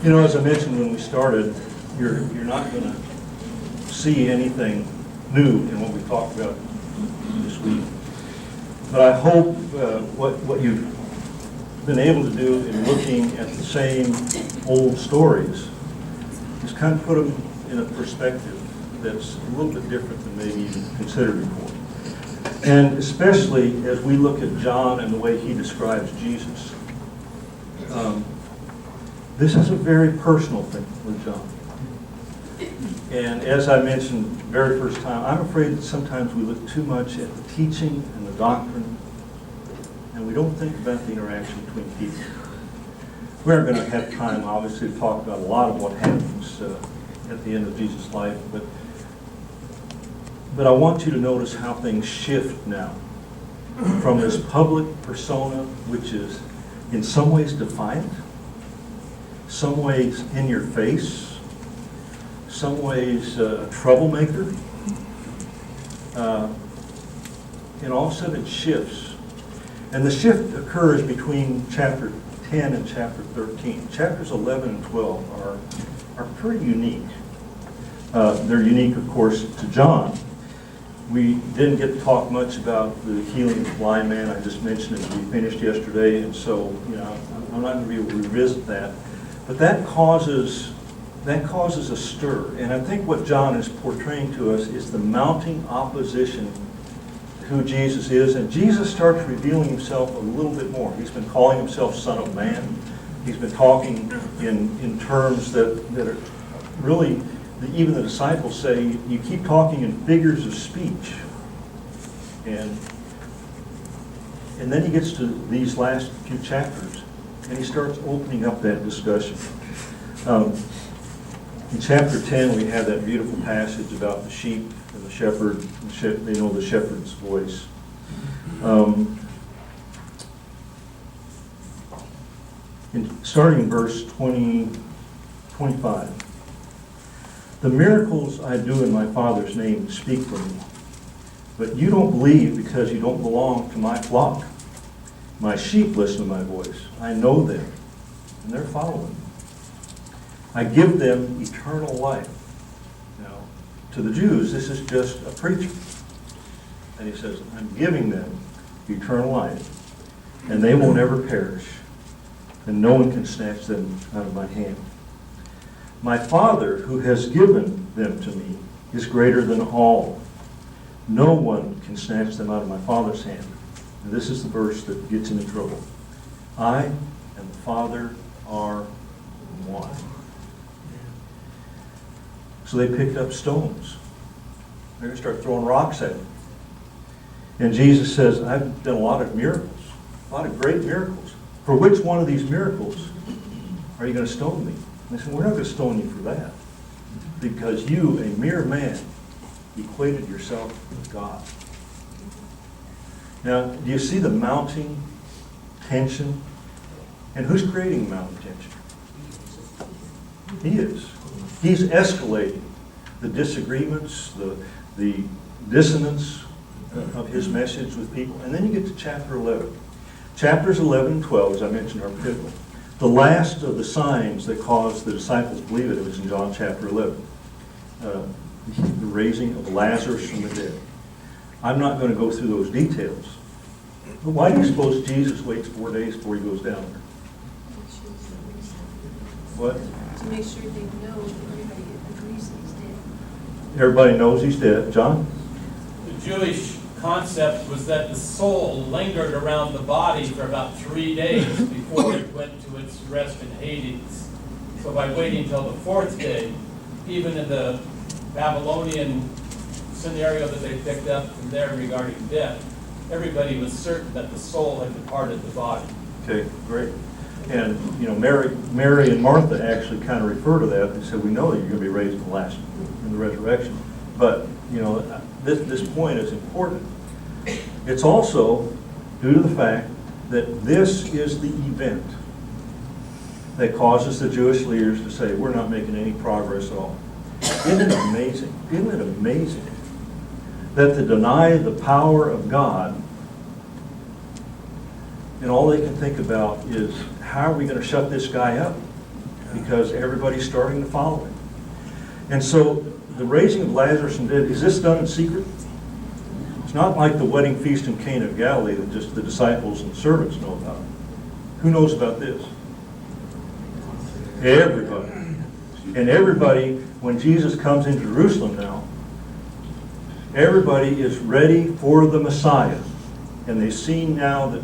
You know, as I mentioned when we started, you're not going to see anything new in what we talked about this week. But I hope what you've been able to do in looking at the same old stories is kind of put them in a perspective that's a little bit different than maybe you considered before. And especially as we look at John and the way he describes Jesus. This is a very personal thing with John. And as I mentioned the very first time, I'm afraid that sometimes we look too much at the teaching and the doctrine, and we don't think about the interaction between people. We aren't going to have time, obviously, to talk about a lot of what happens at the end of Jesus' life, but I want you to notice how things shift now from this public persona, which is in some ways defiant, some ways in your face, some ways a troublemaker, and all of a sudden it shifts. And the shift occurs between chapter 10 and chapter 13. Chapters 11 and 12 are pretty unique. They're unique, of course, to John. We didn't get to talk much about the healing of the blind man. I just mentioned it. We finished yesterday, and so I'm not going to be able to revisit that. But that causes a stir. And I think what John is portraying to us is the mounting opposition to who Jesus is. And Jesus starts revealing himself a little bit more. He's been calling himself Son of Man. He's been talking in terms that are really, even the disciples say, you keep talking in figures of speech. And then he gets to these last few chapters, and he starts opening up that discussion. In chapter 10, we have that beautiful passage about the sheep and the shepherd. They know the shepherd's voice. Starting in verse 25. The miracles I do in my Father's name speak for me, but you don't believe because you don't belong to my flock. My sheep listen to my voice. I know them, and they're following me. I give them eternal life. Now, to the Jews, this is just a preacher. And he says, I'm giving them eternal life, and they will never perish, and no one can snatch them out of my hand. My Father, who has given them to me, is greater than all. No one can snatch them out of my Father's hand. And this is the verse that gets him in trouble. I and the Father are one. So they picked up stones. They're going to start throwing rocks at him. And Jesus says, I've done a lot of miracles, a lot of great miracles. For which one of these miracles are you going to stone me? And they said, we're not going to stone you for that, because you, a mere man, equated yourself with God. Now, do you see the mounting tension? And who's creating the mounting tension? He is. He's escalating the disagreements, the dissonance of his message with people. And then you get to chapter 11. Chapters 11 and 12, as I mentioned, are pivotal. The last of the signs that caused the disciples to believe it was in John chapter 11. The raising of Lazarus from the dead. I'm not going to go through those details. But why do you suppose Jesus waits 4 days before he goes down there? What? To make sure they know that everybody agrees that he's dead. Everybody knows he's dead. John? The Jewish concept was that the soul lingered around the body for about 3 days before it went to its rest in Hades. So by waiting until the 4th day, even in the Babylonian scenario that they picked up from there regarding death, everybody was certain that the soul had departed the body. Okay, great. And Mary and Martha actually kind of refer to that. They said, we know that you're going to be raised in the resurrection. But this point is important. It's also due to the fact that this is the event that causes the Jewish leaders to say, we're not making any progress at all. Isn't it amazing? Isn't it amazing that to deny the power of God, and all they can think about is, how are we going to shut this guy up? because everybody's starting to follow him. And so the raising of Lazarus from the dead, is this done in secret? It's not like the wedding feast in Cana of Galilee that just the disciples and servants know about. Who knows about this? Everybody. And everybody, when Jesus comes into Jerusalem now, everybody is ready for the Messiah. And they've seen now that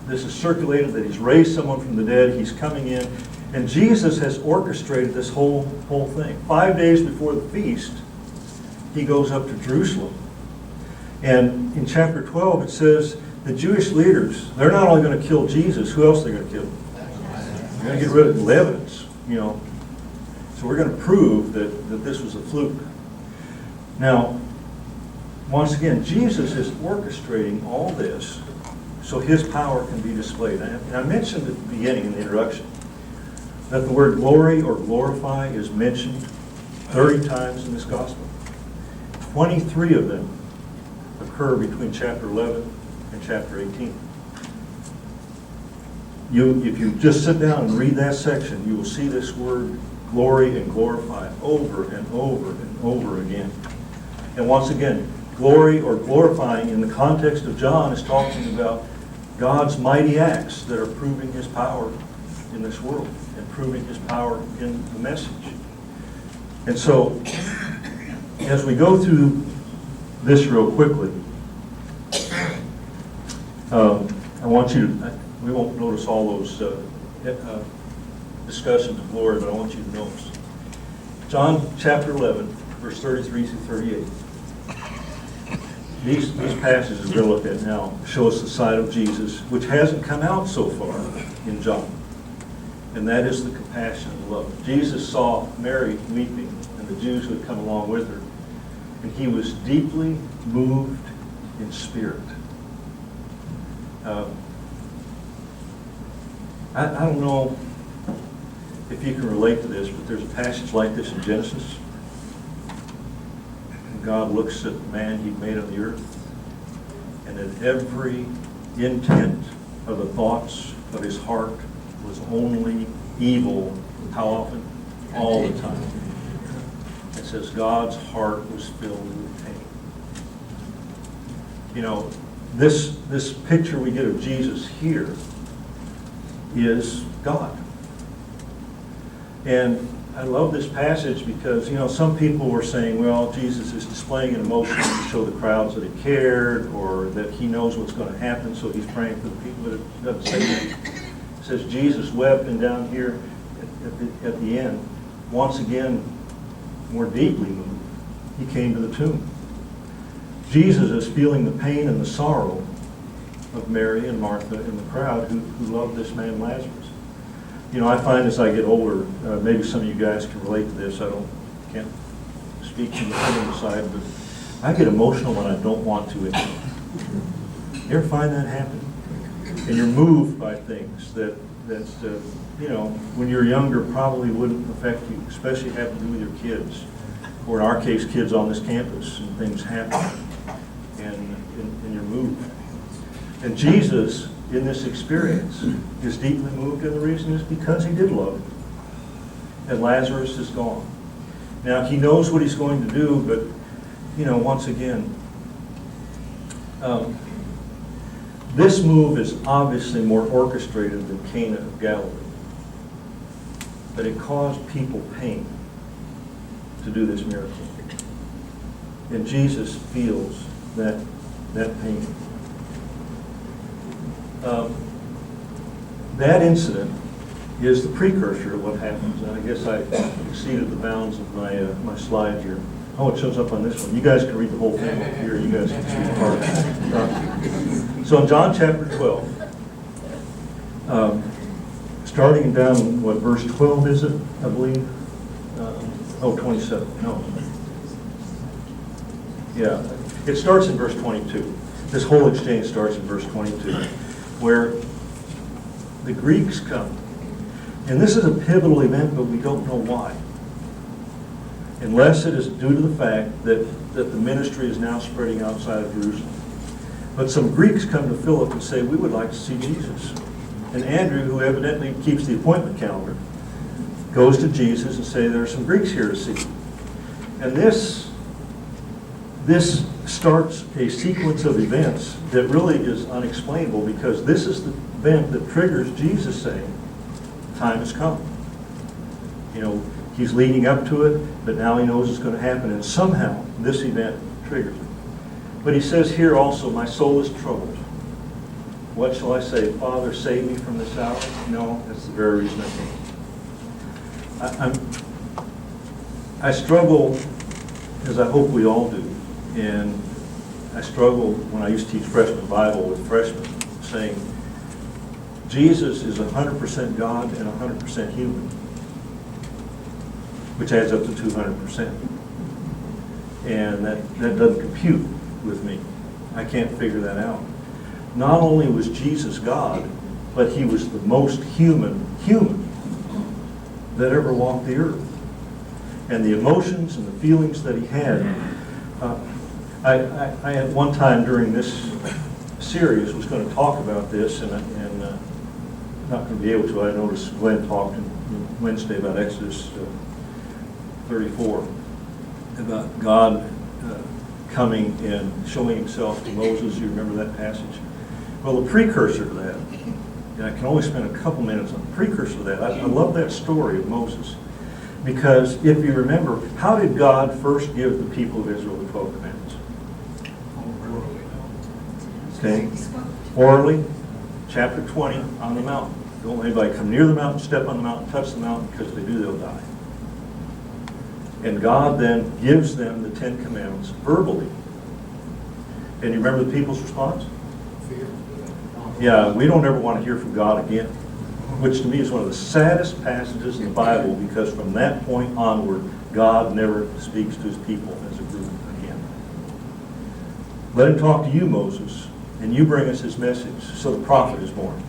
this is circulated, that he's raised someone from the dead, he's coming in. And Jesus has orchestrated this whole thing. 5 days before the feast, he goes up to Jerusalem. And in chapter 12, it says the Jewish leaders, they're not only going to kill Jesus, who else are they going to kill? They're going to get rid of the evidence, you know. So we're going to prove that this was a fluke. Now, once again, Jesus is orchestrating all this so his power can be displayed. And I mentioned at the beginning in the introduction that the word glory or glorify is mentioned 30 times in this gospel. 23 of them occur between chapter 11 and chapter 18. If you just sit down and read that section, you will see this word glory and glorify over and over and over again. And once again, glory or glorifying in the context of John is talking about God's mighty acts that are proving his power in this world and proving his power in the message. And so, as we go through this real quickly, I want you to, we won't notice all those discussions of glory, but I want you to notice. John chapter 11, verse 33 through 38. These passages we're going to look at now show us the side of Jesus, which hasn't come out so far in John. And that is the compassion and love. Jesus saw Mary weeping and the Jews who had come along with her. And he was deeply moved in spirit. I don't know if you can relate to this, but there's a passage like this in Genesis. And God looks at the man he made on the earth, and that every intent of the thoughts of his heart was only evil. How often? All the time. It says God's heart was filled with pain. You know, this picture we get of Jesus here is God. And I love this passage because, you know, some people were saying, well, Jesus is displaying an emotion to show the crowds that he cared or that he knows what's going to happen, so he's praying for the people. But it doesn't say that. It says Jesus wept, and down here at the end, once again, more deeply moved, he came to the tomb. Jesus is feeling the pain and the sorrow of Mary and Martha and the crowd who loved this man Lazarus. You know, I find as I get older, maybe some of you guys can relate to this. Can't speak from the human side, but I get emotional when I don't want to. You ever find that happen? And you're moved by things that you know, when you're younger probably wouldn't affect you, especially having to do with your kids, or in our case, kids on this campus, and things happen, and you're moved. And Jesus, in this experience, is deeply moved, and the reason is because he did love him. And Lazarus is gone. Now, he knows what he's going to do, but, you know, once again, this move is obviously more orchestrated than Cana of Galilee. But it caused people pain to do this miracle. And Jesus feels that pain. That incident is the precursor of what happens. And I guess I exceeded the bounds of my slide here. Oh, it shows up on this one. You guys can read the whole thing up here. You guys can see the part. So in John chapter 12, starting down, what, verse 12 is it, I believe? 27. No. Yeah. It starts in verse 22. This whole exchange starts in verse 22, where the Greeks come. And this is a pivotal event, but we don't know why. Unless it is due to the fact that the ministry is now spreading outside of Jerusalem. But some Greeks come to Philip and say, we would like to see Jesus. And Andrew, who evidently keeps the appointment calendar, goes to Jesus and say, there are some Greeks here to see. And this starts a sequence of events that really is unexplainable, because this is the event that triggers Jesus saying, time has come. You know, he's leading up to it, but now he knows it's going to happen, and somehow this event triggers it. But he says here also, my soul is troubled. What shall I say? Father, save me from this hour? No, that's the very reason I came. I struggle, as I hope we all do, and I struggle when I used to teach freshman Bible with freshmen, saying Jesus is 100% God and 100% human, which adds up to 200%. And that doesn't compute with me. I can't figure that out. Not only was Jesus God, but he was the most human that ever walked the earth. And the emotions and the feelings that he had. I at one time during this series was going to talk about this, and not going to be able to. I noticed Glenn talked on Wednesday about Exodus 34, about God coming and showing himself to Moses. You remember that passage? Well, the precursor to that, and I can only spend a couple minutes on the precursor to that. I love that story of Moses, because if you remember, how did God first give the people of Israel the 12 commandments? Okay, orally, chapter 20 on the mountain. Don't let anybody come near the mountain, step on the mountain, touch the mountain, because if they do, they'll die. And God then gives them the 10 commandments verbally. And you remember the people's response? Fear. Yeah, we don't ever want to hear from God again, which to me is one of the saddest passages in the Bible, because from that point onward, God never speaks to his people as a group again. Let him talk to you, Moses, and you bring us his message, so the prophet is born.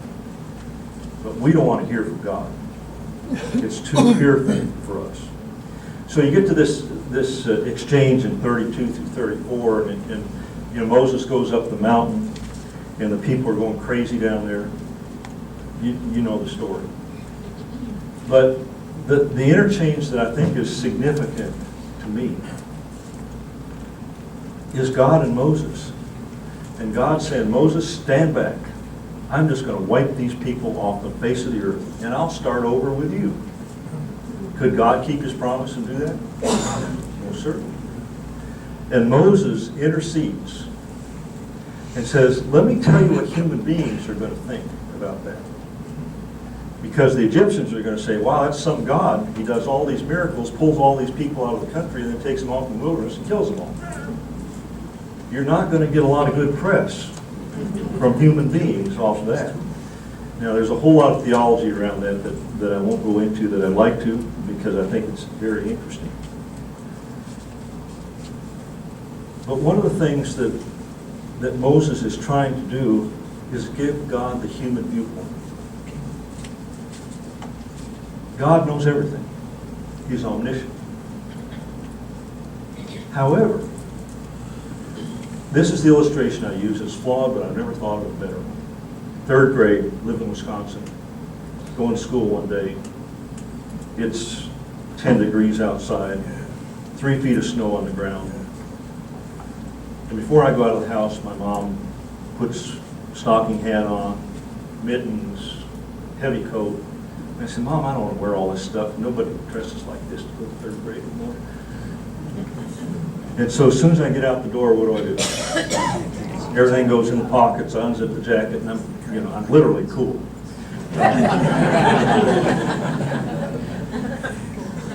But we don't want to hear from God. It's too fearful for us. So you get to this exchange in 32 through 34, and you know, Moses goes up the mountain, and the people are going crazy down there. You know the story. But the interchange that I think is significant to me is God and Moses. And God said, Moses, stand back. I'm just going to wipe these people off the face of the earth, and I'll start over with you. Could God keep his promise and do that? Most certainly. And Moses intercedes and says, let me tell you what human beings are going to think about that. Because the Egyptians are going to say, wow, that's some God. He does all these miracles, pulls all these people out of the country, and then takes them off in the wilderness and kills them all. You're not going to get a lot of good press from human beings off of that. Now, there's a whole lot of theology around that I won't go into, that I'd like to, because I think it's very interesting. But one of the things that Moses is trying to do is give God the human viewpoint. God knows everything. He's omniscient. However, this is the illustration I use. It's flawed, but I've never thought of a better one. 3rd grade, live in Wisconsin. Going to school one day. It's 10 degrees outside, 3 feet of snow on the ground. And before I go out of the house, my mom puts stocking hat on, mittens, heavy coat. And I said, Mom, I don't want to wear all this stuff. Nobody dresses like this to go to 3rd grade anymore. And so as soon as I get out the door, what do? Everything goes in the pockets, I unzip the jacket, and I'm literally cool.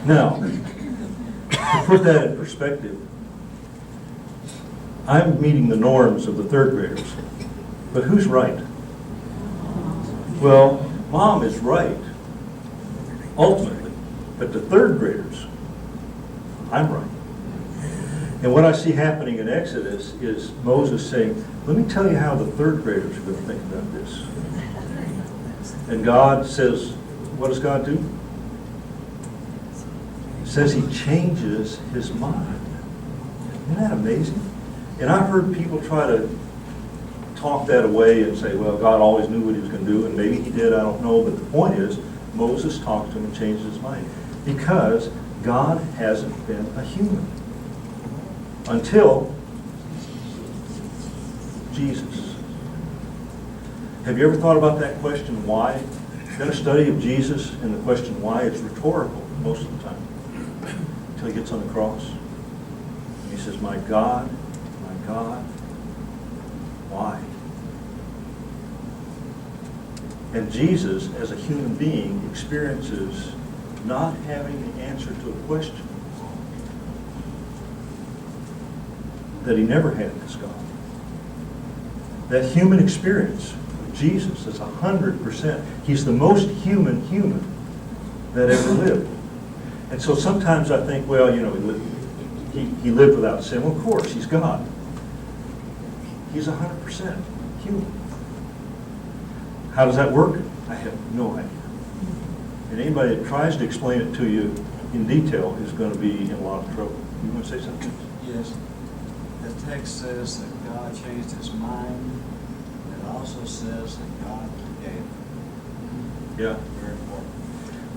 Now, to put that in perspective, I'm meeting the norms of the 3rd graders. But who's right? Well, Mom is right, ultimately. But the 3rd graders, I'm right. And what I see happening in Exodus is Moses saying, let me tell you how the 3rd graders are going to think about this. And God says, what does God do? It says he changes his mind. Isn't that amazing? And I've heard people try to talk that away and say, well, God always knew what he was going to do, and maybe he did, I don't know. But the point is, Moses talked to him and changed his mind. Because God hasn't been a human. Until Jesus. Have you ever thought about that question, why? Done a study of Jesus, and the question why is rhetorical most of the time. Until he gets on the cross. And he says, my God, why? And Jesus, as a human being, experiences not having the answer to a question that he never had as God. That human experience of Jesus is 100%. He's the most human that ever lived. And so sometimes I think, well, you know, he lived without sin. Well, of course, he's God. He's 100% human. How does that work? I have no idea. And anybody that tries to explain it to you in detail is going to be in a lot of trouble. You want to say something? Yes. The text says that God changed his mind. It also says that God forgave. Yeah. Very important.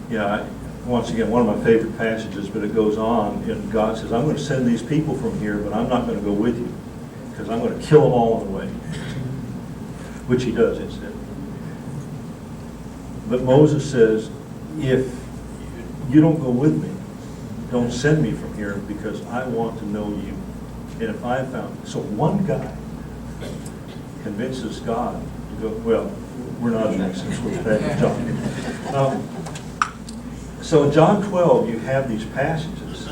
Yeah. Once again, one of my favorite passages, but it goes on, and God says, I'm going to send these people from here, but I'm not going to go with you, because I'm going to kill them all on the way. Which he does, incidentally. But Moses says, if you don't go with me, don't send me from here, because I want to know you. And if I found, so one guy convinces God to go, well, we're not in Exodus, we're back in John. So in John 12, you have these passages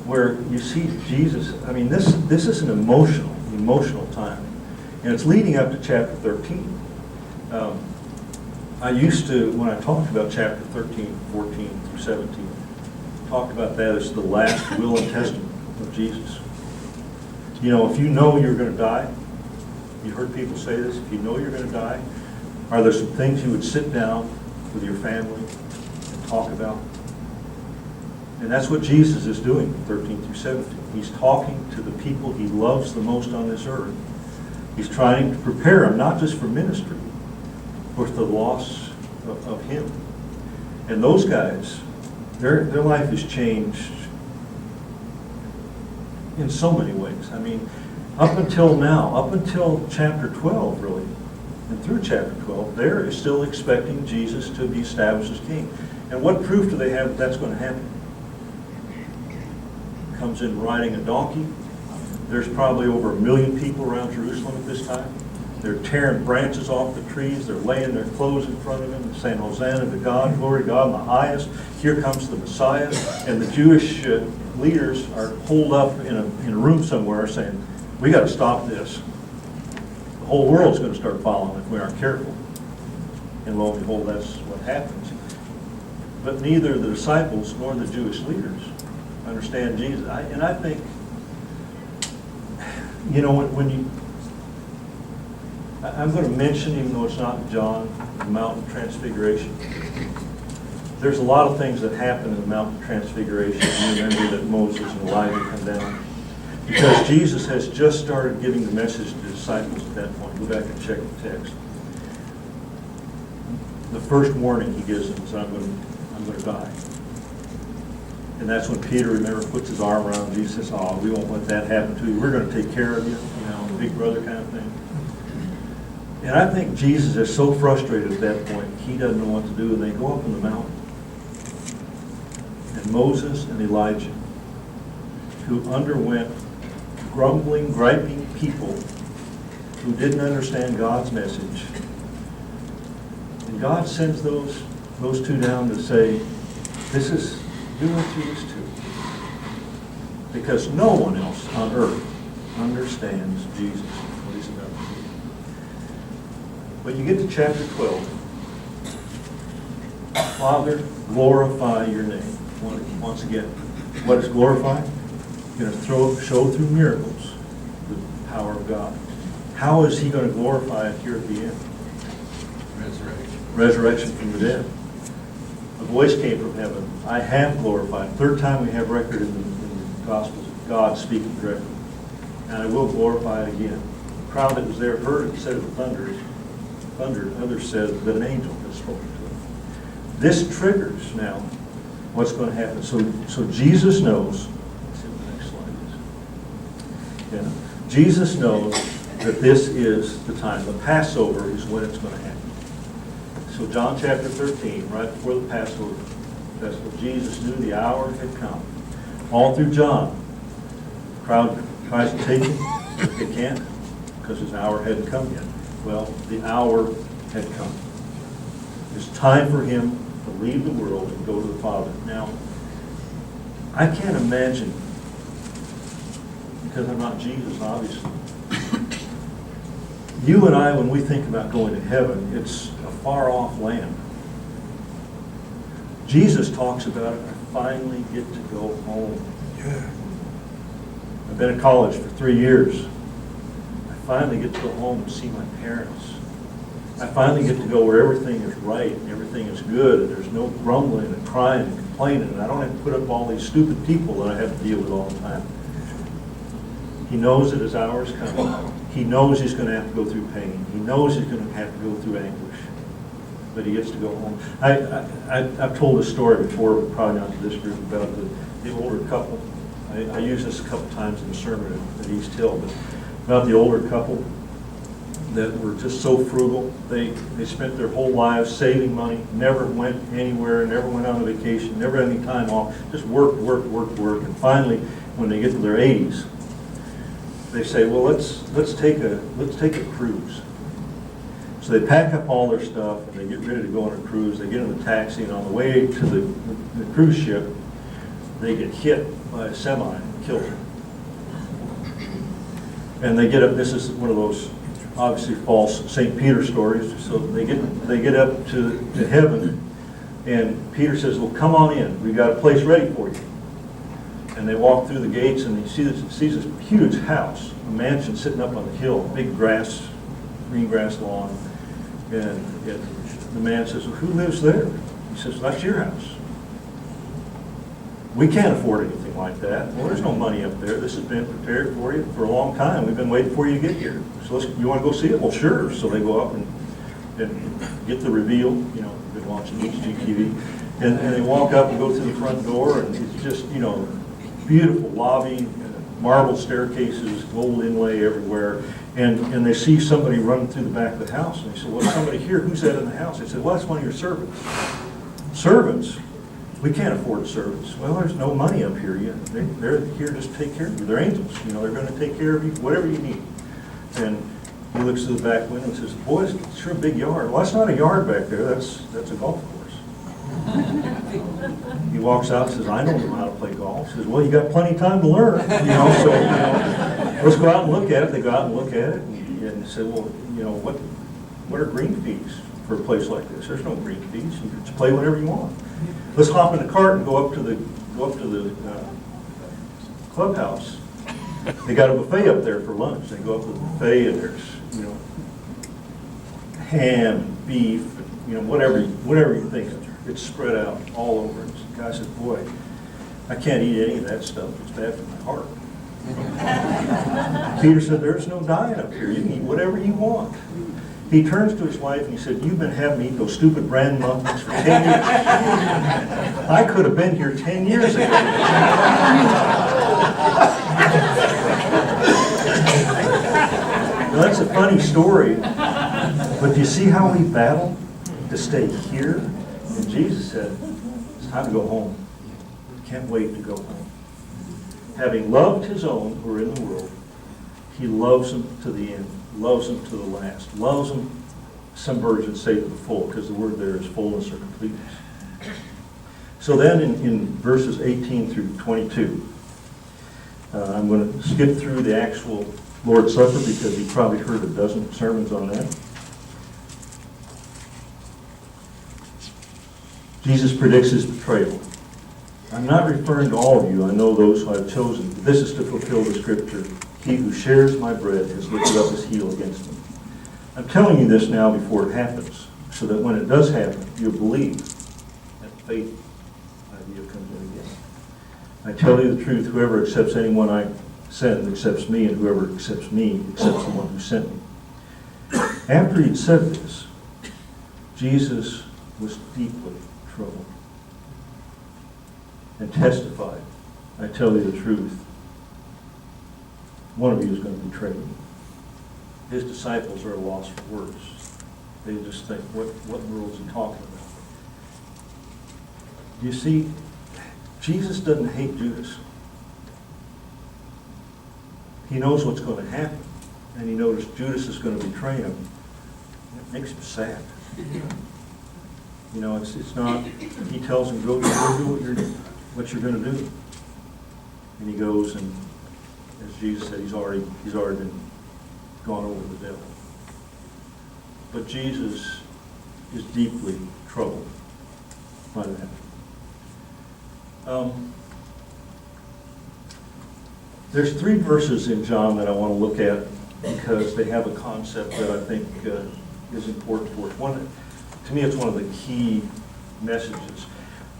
where you see Jesus. I mean, this is an emotional time. And it's leading up to chapter 13. I used to, when I talked about chapter 13, 14 through 17, talked about that as the last will and testament of Jesus. You know, if you know you're going to die, you heard people say this, if you know you're going to die, are there some things you would sit down with your family and talk about? And that's what Jesus is doing, 13 through 17. He's talking to the people he loves the most on this earth. He's trying to prepare them, not just for ministry, but for the loss of him. And those guys, their life has changed in so many ways. I mean, up until now, up until chapter 12, really, and through chapter 12, they're still expecting Jesus to be established as king. And what proof do they have that that's going to happen? Comes in riding a donkey. There's probably over 1 million people around Jerusalem at this time. They're tearing branches off the trees. They're laying their clothes in front of him and saying, Hosanna to God, glory to God in the highest. Here comes the Messiah. And the Jewish leaders are holed up in a room somewhere saying, we got to stop this. The whole world's going to start following if we aren't careful. And lo and behold, that's what happens. But neither the disciples nor the Jewish leaders understand Jesus. And I think, you know, when you, I'm going to mention, even though it's not in John, the Mountain Transfiguration. There's a lot of things that happen in the Mountain Transfiguration. You remember that Moses and Elijah come down. Because Jesus has just started giving the message to the disciples at that point. Go back and check the text. The first warning he gives them is, I'm going to die. And that's when Peter, remember, puts his arm around Jesus and says, oh, we won't let that happen to you. We're going to take care of you, you know, big brother kind of thing. And I think Jesus is so frustrated at that point, he doesn't know what to do, and they go up on the mountain. And Moses and Elijah, who underwent grumbling, griping people who didn't understand God's message, and God sends those two down to say, do unto this too. Because no one else on earth understands Jesus, what he's about to do. But you get to chapter 12. Father, glorify your name. Once again, what is glorified? You're going to show through miracles the power of God. How is he going to glorify it here at the end? Resurrection from the dead. A voice came from heaven, I have glorified. Third time we have record in the Gospels of God speaking directly. And I will glorify it again. The crowd that was there heard it, said it with thunder. Others said that an angel had spoken to him. This triggers now what's going to happen. So Jesus knows, let's see what the next slide is. Yeah. Jesus knows that this is the time. The Passover is when it's going to happen. So John chapter 13, right before the Passover festival, Jesus knew the hour had come. All through John, the crowd tries to take him, but they can't because his hour hadn't come yet. Well, the hour had come. It's time for him to leave the world and go to the Father. Now, I can't imagine, because I'm not Jesus, obviously. You and I, when we think about going to heaven, it's a far-off land. Jesus talks about it, I finally get to go home. Yeah. I've been in college for 3 years. I finally get to go home and see my parents. I finally get to go where everything is right and everything is good and there's no grumbling and crying and complaining and I don't have to put up all these stupid people that I have to deal with all the time. He knows that his hour is coming. He knows he's going to have to go through pain. He knows he's going to have to go through anguish. But he gets to go home. I've told a story before, but probably not to this group, about the older couple. I use this a couple times in the sermon at East Hill, but about the older couple that were just so frugal. They spent their whole lives saving money, never went anywhere, never went on a vacation, never had any time off, just worked. And finally, when they get to their 80s, they say, well, let's take a cruise. So they pack up all their stuff and they get ready to go on a cruise. They get in the taxi and on the way to the cruise ship, they get hit by a semi and killed them. And they get up, this is one of those obviously false St. Peter stories. So they get up to heaven and Peter says, well, come on in. We've got a place ready for you. And they walk through the gates and he sees this huge house, a mansion sitting up on the hill, big green grass lawn. And the man says, well, who lives there? He says, well, that's your house. We can't afford anything like that. Well, there's no money up there. This has been prepared for you for a long time. We've been waiting for you to get here. So you want to go see it? Well, sure. So they go up and get the reveal. You know, they've been watching HGTV. And they walk up and go through the front door, and it's just, beautiful lobby, marble staircases, gold inlay everywhere. And they see somebody running through the back of the house. And they say, well, there's somebody here. Who's that in the house? They said, well, that's one of your servants. Servants? We can't afford servants. Well, there's no money up here yet. They're here just to take care of you. They're angels. They're going to take care of you, whatever you need. And he looks through the back window and says, boy, it's sure a big yard. Well, that's not a yard back there. That's a golf course. He walks out and says, I don't know how to play golf. He says, well, you got plenty of time to learn. So let's go out and look at it. They go out and look at it and say, well, what are green fees for a place like this? There's no green fees. You can just play whenever you want. Let's hop in the cart and go up to the clubhouse. They got a buffet up there for lunch. They go up to the buffet and there's ham, beef, whatever you think of. It's spread out all over. And the guy said, boy, I can't eat any of that stuff. It's bad for my heart. Peter said, there's no diet up here. You can eat whatever you want. He turns to his wife and he said, you've been having me eat those stupid brand muffins for 10 years. I could have been here 10 years ago. Now, that's a funny story, but do you see how we battle to stay here? And Jesus said, it's time to go home. Can't wait to go home. Having loved his own who are in the world, he loves them to the end, loves them to the last, loves them, some versions say to the full, because the word there is fullness or completeness. So then in verses 18 through 22, I'm going to skip through the actual Lord's Supper because you've probably heard a dozen sermons on that. Jesus predicts his betrayal. I'm not referring to all of you. I know those who I've chosen. This is to fulfill the scripture. He who shares my bread has lifted up his heel against me. I'm telling you this now before it happens, so that when it does happen, you'll believe. That faith idea comes in again. I tell you the truth, whoever accepts anyone I send accepts me, and whoever accepts me accepts the one who sent me. After he'd said this, Jesus was deeply trouble. And testified, I tell you the truth, one of you is going to betray me. His disciples are at a loss for words. They just think, what in the world is he talking about? You see, Jesus doesn't hate Judas. He knows what's going to happen, and he knows Judas is going to betray him. It makes him sad. You know, it's not, he tells him, go do what you're going to do. And he goes, and as Jesus said, he's already been gone over the devil. But Jesus is deeply troubled by that. There's 3 verses in John that I want to look at because they have a concept that I think is important for us. One, to me, it's one of the key messages.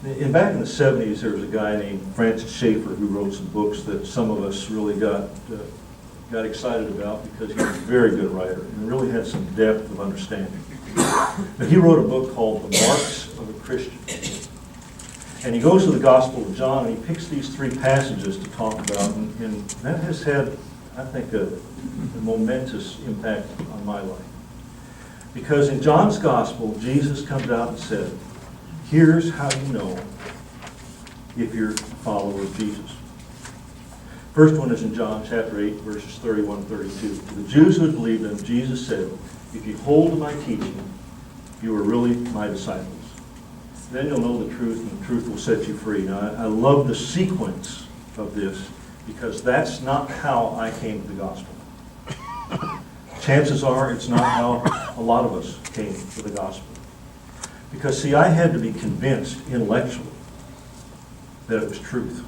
Back in the 70s, there was a guy named Francis Schaeffer who wrote some books that some of us really got excited about because he was a very good writer and really had some depth of understanding. But he wrote a book called The Marks of a Christian. And he goes to the Gospel of John and he picks these 3 passages to talk about, and that has had, I think, a momentous impact on my life. Because in John's Gospel, Jesus comes out and said, here's how you know if you're a follower of Jesus. First one is in John chapter 8, verses 31 and 32. To the Jews who had believed him, Jesus said, if you hold to my teaching, you are really my disciples. Then you'll know the truth, and the truth will set you free. Now, I love the sequence of this because that's not how I came to the gospel. Chances are it's not how a lot of us came to the gospel. Because, see, I had to be convinced intellectually that it was truth.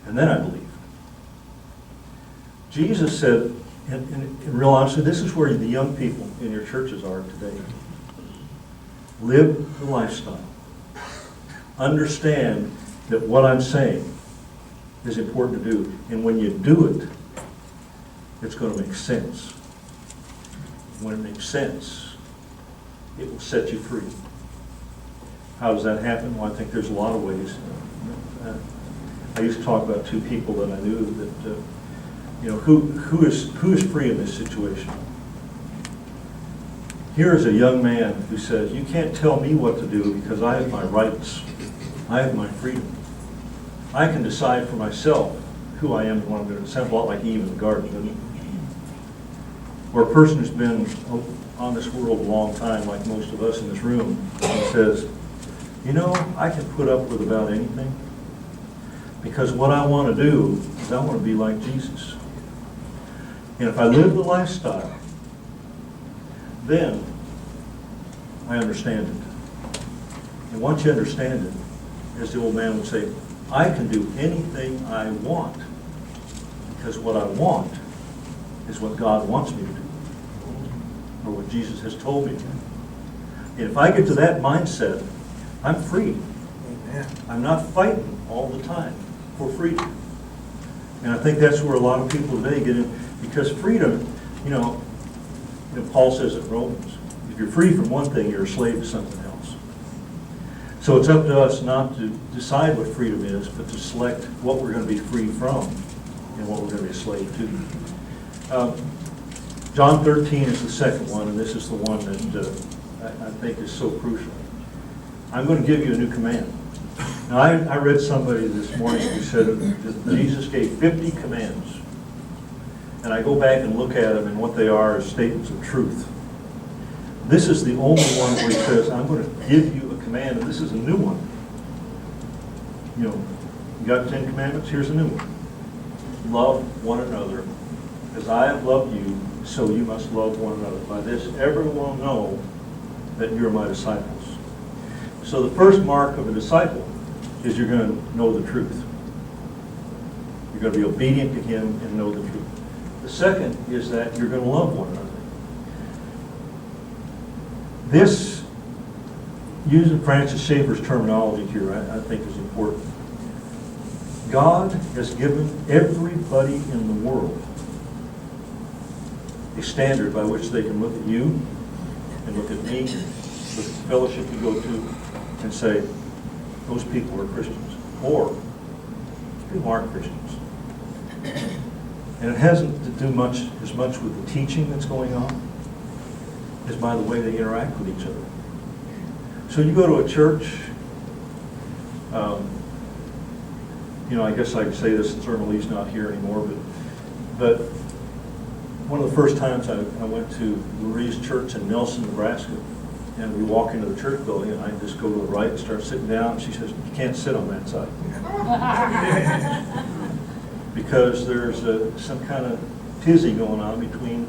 And then I believed. Jesus said, and in real honesty, this is where the young people in your churches are today. Live the lifestyle. Understand that what I'm saying is important to do. And when you do it, it's going to make sense. When it makes sense, it will set you free. How does that happen? Well, I think there's a lot of ways. I used to talk about 2 people that I knew that, who is free in this situation? Here is a young man who says, you can't tell me what to do because I have my rights. I have my freedom. I can decide for myself who I am and what I'm going to do. It sounds a lot like Eve in the garden, doesn't it? Or a person who's been on this world a long time, like most of us in this room, and says, I can put up with about anything because what I want to do is I want to be like Jesus. And if I live the lifestyle, then I understand it. And once you understand it, as the old man would say, I can do anything I want because what I want is what God wants me to do, or what Jesus has told me to do. And if I get to that mindset, I'm free. Amen. I'm not fighting all the time for freedom. And I think that's where a lot of people today get in, because freedom, Paul says in Romans, if you're free from one thing, you're a slave to something else. So it's up to us not to decide what freedom is, but to select what we're going to be free from and what we're going to be a slave to. John 13 is the second one, and this is the one that I think is so crucial. I'm going to give you a new command. Now, I read somebody this morning who said that Jesus gave 50 commands. And I go back and look at them, and what they are is statements of truth. This is the only one where he says, I'm going to give you a command, and this is a new one. You got 10 commandments? Here's a new one. Love one another. As I have loved you, so you must love one another. By this, everyone will know that you're my disciples. So the first mark of a disciple is you're going to know the truth. You're going to be obedient to him and know the truth. The second is that you're going to love one another. This, using Francis Schaeffer's terminology here, I think is important. God has given everybody in the world a standard by which they can look at you and look at me the fellowship you go to and say, those people are Christians, or people aren't Christians. And it hasn't to do as much with the teaching that's going on as by the way they interact with each other. So you go to a church, I guess I could say this since Ermeline's not here anymore, but one of the first times I went to Marie's church in Nelson, Nebraska, and we walk into the church building, and I just go to the right and start sitting down, and she says, you can't sit on that side. Because there's some kind of tizzy going on between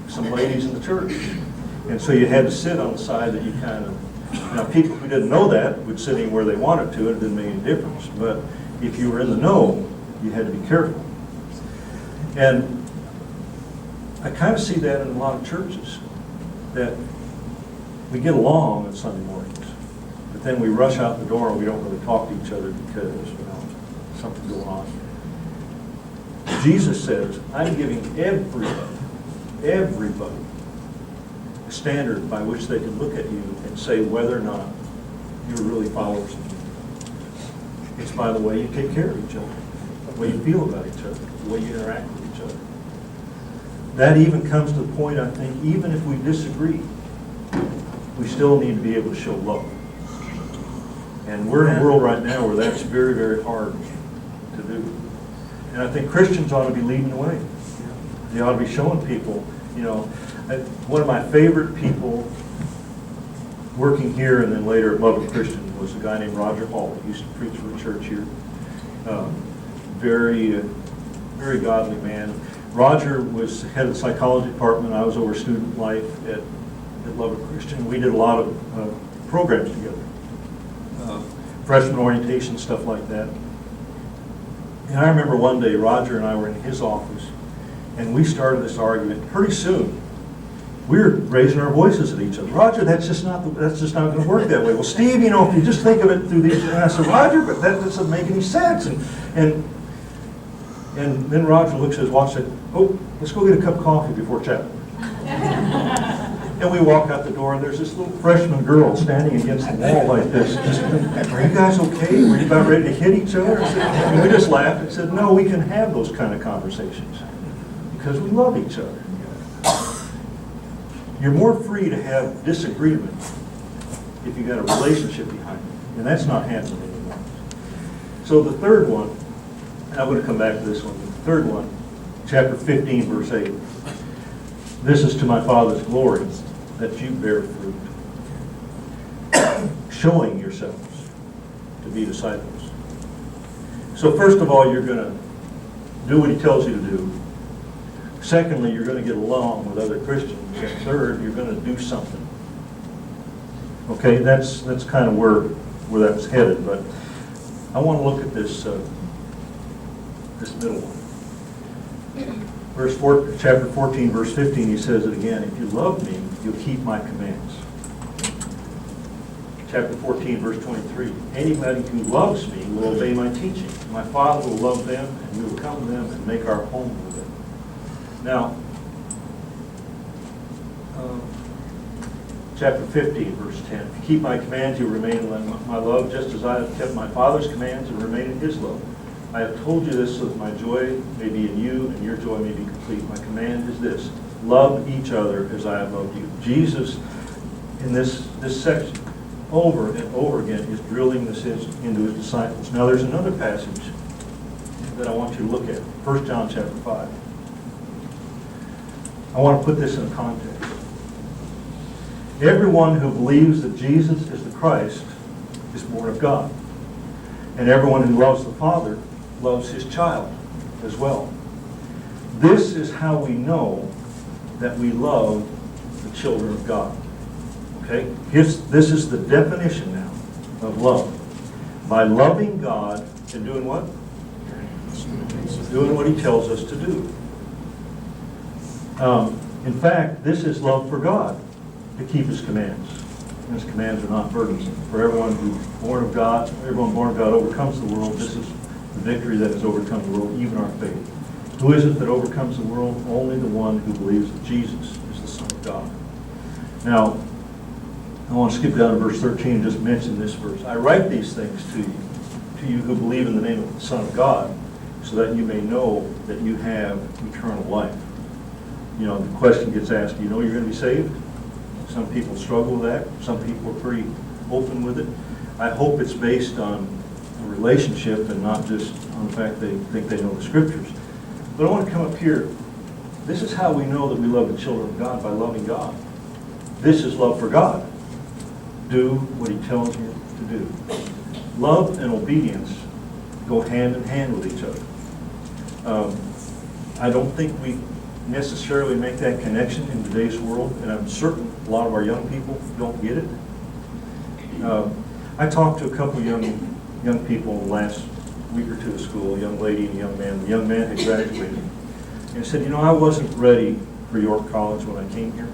some ladies in the church. And so you had to sit on the side that you kind of, now people who didn't know that would sit anywhere they wanted to, and it didn't make any difference. But if you were in the know, you had to be careful. And I kind of see that in a lot of churches, that we get along on Sunday mornings, but then we rush out the door and we don't really talk to each other because, something's going on. Jesus says, I'm giving everybody a standard by which they can look at you and say whether or not you're really followers of me. It's by the way you take care of each other, the way you feel about each other, the way you interact with each other. That even comes to the point, I think, even if we disagree, we still need to be able to show love. And we're in a world right now where that's very, very hard to do. And I think Christians ought to be leading the way. They ought to be showing people, one of my favorite people working here and then later at Love of Christian was a guy named Roger Hall. He used to preach for the church here. Very, very godly man. Roger was head of the psychology department. I was over student life at Love of Christian. We did a lot of programs together. Freshman orientation, stuff like that. And I remember one day Roger and I were in his office and we started this argument. Pretty soon, we were raising our voices at each other. Roger, that's just not going to work that way. Well, Steve, if you just think of it through these, and I said, Roger, but that doesn't make any sense. And then Roger looks at his watch and said, oh, let's go get a cup of coffee before chapel. And we walk out the door, and there's this little freshman girl standing against the wall like this. Just, are you guys okay? Were you about ready to hit each other? And we just laughed and said, no, we can have those kind of conversations because we love each other. You're more free to have disagreement if you got a relationship behind it, and that's not happening anymore. So the third one, and I'm going to come back to this one, the third one, chapter 15, verse 8. This is to my Father's glory, that you bear fruit, showing yourselves to be disciples. So first of all, you're going to do what he tells you to do. Secondly, you're going to get along with other Christians. And third, you're going to do something. Okay, that's kind of where that was headed. But I want to look at this middle one. Chapter 14, verse 15, he says it again. If you love me, you'll keep my commands. Chapter 14, verse 23. Anybody who loves me will obey my teaching. My Father will love them, and we will come to them and make our home with them. Now, chapter 15, verse 10. If you keep my commands, you remain in my love, just as I have kept my Father's commands and remain in his love. I have told you this so that my joy may be in you and your joy may be complete. My command is this: love each other as I have loved you. Jesus, in this section, over and over again, is drilling this into his disciples. Now, there's another passage that I want you to look at. 1 John chapter 5. I want to put this in context. Everyone who believes that Jesus is the Christ is born of God. And everyone who loves the Father loves his child as well. This is how we know that we love the children of God. Okay? This is the definition now of love. By loving God and doing what? Doing what he tells us to do. In fact, this is love for God, to keep his commands. And his commands are not burdensome. For everyone who's born of God, everyone born of God overcomes the world. This is the victory that has overcome the world, even our faith. Who is it that overcomes the world? Only the one who believes that Jesus is the Son of God. Now, I want to skip down to verse 13 and just mention this verse. I write these things to you who believe in the name of the Son of God, so that you may know that you have eternal life. You know, the question gets asked, do you know you're going to be saved? Some people struggle with that. Some people are pretty open with it. I hope it's based on a relationship and not just on the fact they think they know the Scriptures. But I want to come up here. This is how we know that we love the children of God, by loving God. This is love for God. Do what He tells you to do. Love and obedience go hand in hand with each other. I don't think we necessarily make that connection in today's world, and I'm certain a lot of our young people don't get it. I talked to a couple young people last week or two at school, a young lady and a young man. The young man had graduated and said, you know, I wasn't ready for York College when I came here.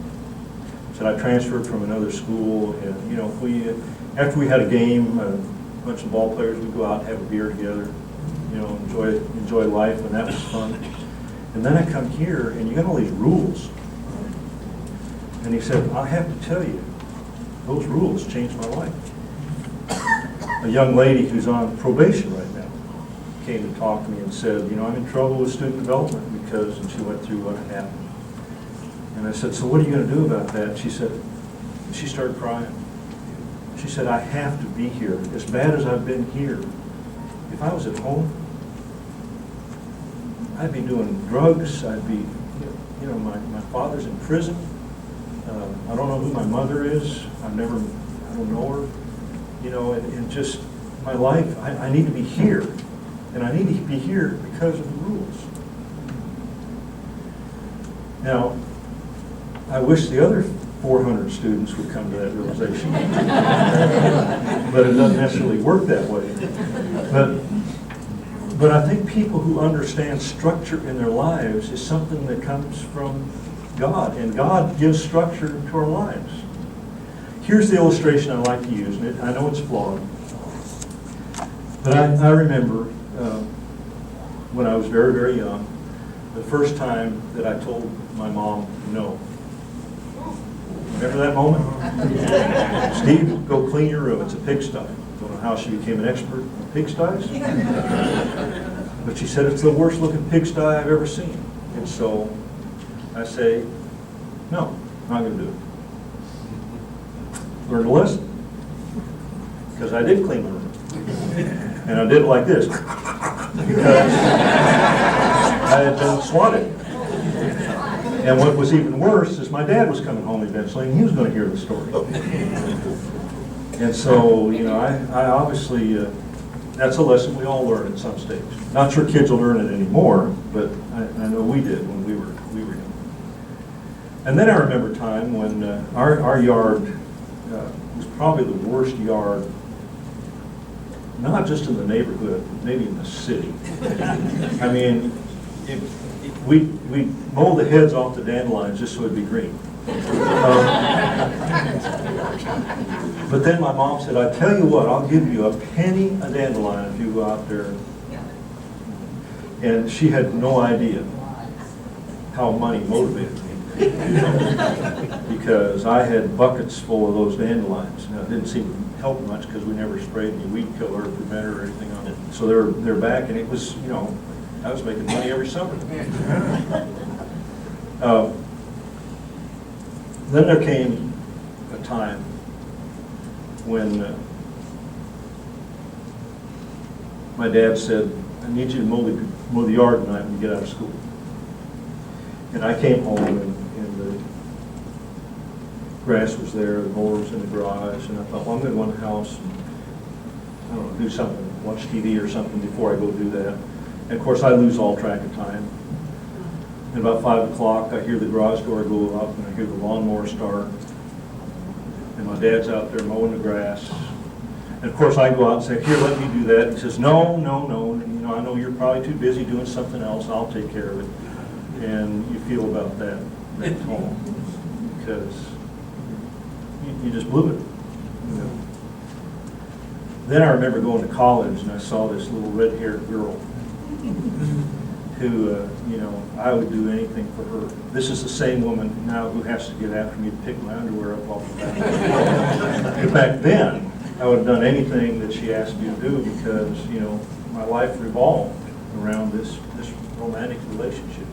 Said I transferred from another school, and you know, after we had a game, a bunch of ball players, we'd go out and have a beer together, you know, enjoy life, and that was fun. And then I come here, and you got all these rules. And he said, I have to tell you, those rules changed my life. A young lady who's on probation right now came to talk to me and said, you know, I'm in trouble with student development because, and she went through what had happened. And I said, so what are you going to do about that? She said, she started crying. She said, I have to be here. As bad as I've been here, if I was at home, I'd be doing drugs. I'd be, you know, my father's in prison. I don't know who my mother is. I don't know her. You know, and just my life, I need to be here. And I need to be here because of the rules. Now, I wish the other 400 students would come to that realization. But it doesn't necessarily work that way. But I think people who understand structure in their lives is something that comes from God. And God gives structure to our lives. Here's the illustration I like to use, and I know it's flawed. But I remember when I was very, very young, the first time that I told my mom no. Remember that moment? Steve, go clean your room. It's a pigsty. Don't know how she became an expert in pigsties. But she said it's the worst looking pigsty I've ever seen. And so I say, no, I'm not going to do it. Learned a lesson. Because I did clean my room. And I did it like this. Because I had been swatted. And what was even worse is my dad was coming home eventually, and he was going to hear the story. And so, you know, I obviously, that's a lesson we all learn at some stage. Not sure kids will learn it anymore, but I know we did when we were young. And then I remember a time when our yard was probably the worst yard, not just in the neighborhood, maybe in the city. I mean, we mow the heads off the dandelions just so it'd be green. But then my mom said, I tell you what, I'll give you a penny a dandelion if you go out there. And she had no idea how money motivated me. Because I had buckets full of those dandelions. Now, it didn't seem to help much because we never sprayed any weed killer or preventer or anything on it. So they're back, and it was, you know, I was making money every summer. Then there came a time when my dad said, I need you to mow the yard tonight when you get out of school. And I came home, and the grass was there, the mower was in the garage, and I thought, well, I'm going to go in the house and, I don't know, do something, watch TV or something before I go do that. And of course, I lose all track of time. And about 5 o'clock, I hear the garage door go up, and I hear the lawnmower start. And my dad's out there mowing the grass. And of course, I go out and say, here, let me do that. And he says, no. You know, I know you're probably too busy doing something else. I'll take care of it. And you feel about that home because you just blew it. You know? Then I remember going to college, and I saw this little red-haired girl who, I would do anything for her. This is the same woman now who has to get after me to pick my underwear up off the back. And back then, I would have done anything that she asked me to do because, my life revolved around this romantic relationship.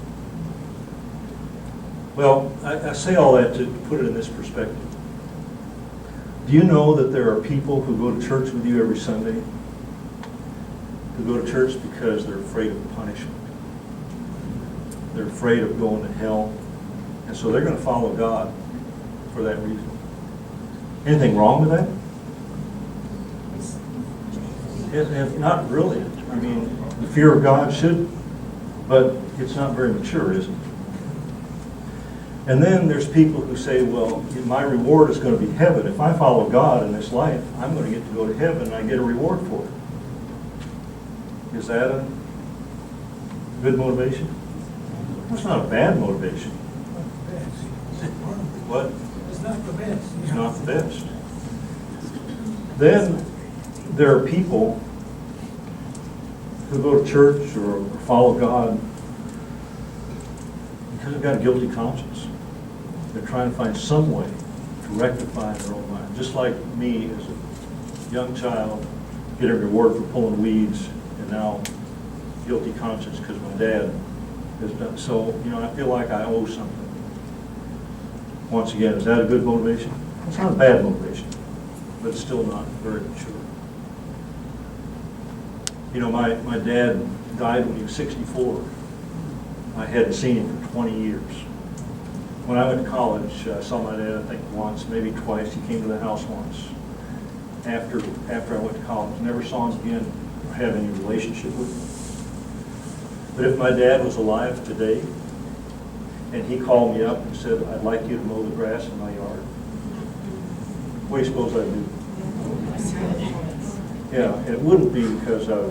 Well, I say all that to put it in this perspective. Do you know that there are people who go to church with you every Sunday, who go to church because they're afraid of punishment? They're afraid of going to hell, and so they're going to follow God for that reason. Anything wrong with that? Not really. I mean, the fear of God should, but it's not very mature, is it? And then there's people who say, well, my reward is going to be heaven. If I follow God in this life, I'm going to get to go to heaven and I get a reward for it. Is that a good motivation? That's not a bad motivation. What? It's not the best. It's not the best. Then there are people who go to church or follow God because they've got a guilty conscience. They're trying to find some way to rectify their own mind. Just like me as a young child, getting a reward for pulling weeds, and now guilty conscience because my dad has done. So, I feel like I owe something. Once again, is that a good motivation? It's not a bad motivation, but it's still not very mature. My dad died when he was 64. I hadn't seen him for 20 years. When I went to college, I saw my dad, I think, once, maybe twice. He came to the house once after I went to college. Never saw him again or have any relationship with him. But if my dad was alive today, and he called me up and said, I'd like you to mow the grass in my yard, what do you suppose I'd do? Yeah, and it wouldn't be because I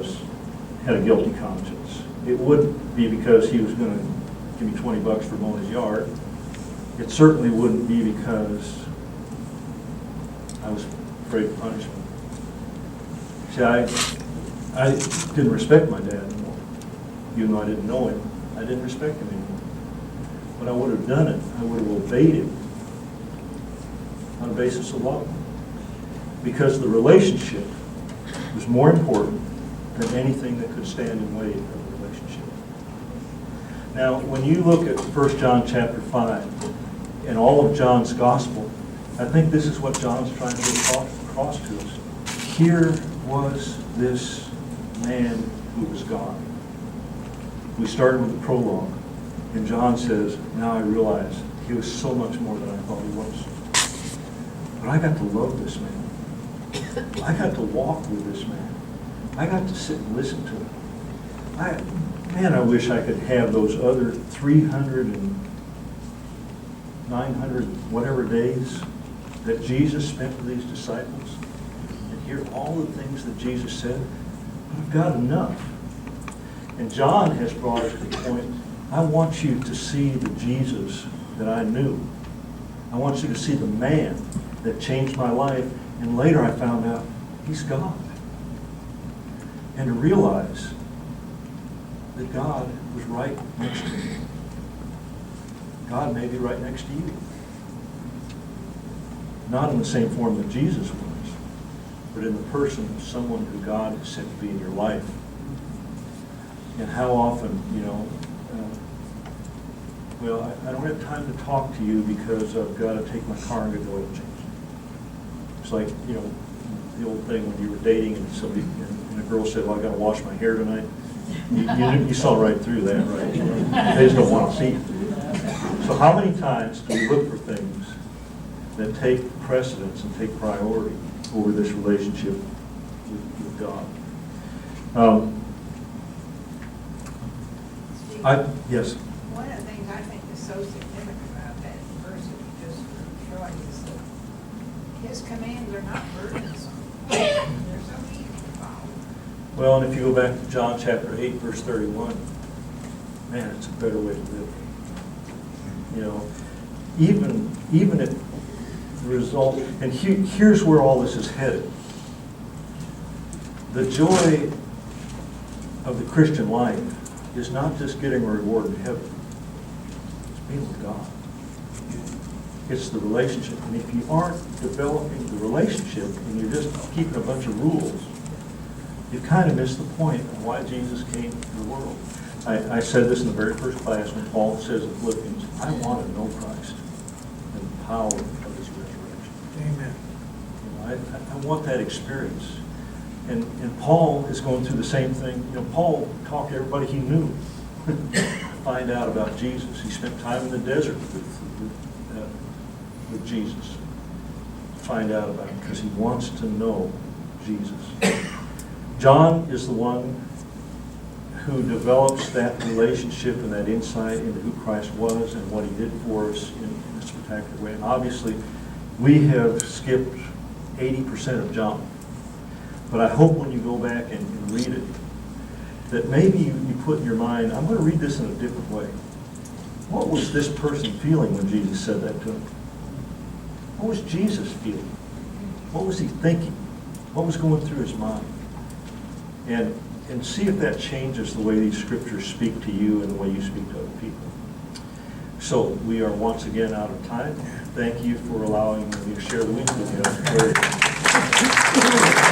had a guilty conscience. It would be because he was going to give me $20 for mowing his yard. It certainly wouldn't be because I was afraid of punishment. See, I didn't respect my dad anymore. Even though I didn't know him, I didn't respect him anymore. But I would have done it. I would have obeyed him on the basis of love. Because the relationship was more important than anything that could stand in the way of the relationship. Now, when you look at 1 John chapter 5 and all of John's gospel, I think this is what John's trying to get across to us. Here was this man who was God. We started with the prologue, and John says, now I realize he was so much more than I thought he was. But I got to love this man. I got to walk with this man. I got to sit and listen to him. I wish I could have those other 300 and 900 whatever days that Jesus spent with these disciples and hear all the things that Jesus said. But I've got enough. And John has brought us to the point, I want you to see the Jesus that I knew. I want you to see the man that changed my life. And later I found out he's God. And to realize that God was right next to me. God may be right next to you. Not in the same form that Jesus was, but in the person of someone who God has sent to be in your life. And how often, I don't have time to talk to you because I've got to take my car and get the oil changed. It's like, the old thing when you were dating and somebody, and a girl said, well, I got to wash my hair tonight. You saw right through that, right? They just don't want to see it. So how many times do we look for things that take precedence and take priority over this relationship with God? Yes? One of the things I think is so significant about that verse that you just showing is that his commands are not burdensome. They're so easy to follow. Well, and if you go back to John chapter 8, verse 31, man, it's a better way to live. Even if the result, and here's where all this is headed. The joy of the Christian life is not just getting a reward in heaven. It's being with God. It's the relationship. And if you aren't developing the relationship and you're just keeping a bunch of rules, you kind of miss the point of why Jesus came to the world. I said this in the very first class when Paul says in Philippians, I want to know Christ and the power of his resurrection. Amen. You know, I want that experience. And Paul is going through the same thing. You know, Paul talked to everybody he knew to find out about Jesus. He spent time in the desert with Jesus to find out about him because he wants to know Jesus. John is the one who develops that relationship and that insight into who Christ was and what he did for us in a spectacular way. And obviously, we have skipped 80% of John. But I hope when you go back and read it, that maybe you put in your mind, I'm going to read this in a different way. What was this person feeling when Jesus said that to him? What was Jesus feeling? What was he thinking? What was going through his mind? And see if that changes the way these scriptures speak to you and the way you speak to other people. So we are once again out of time. Thank you for allowing me to share the week with you.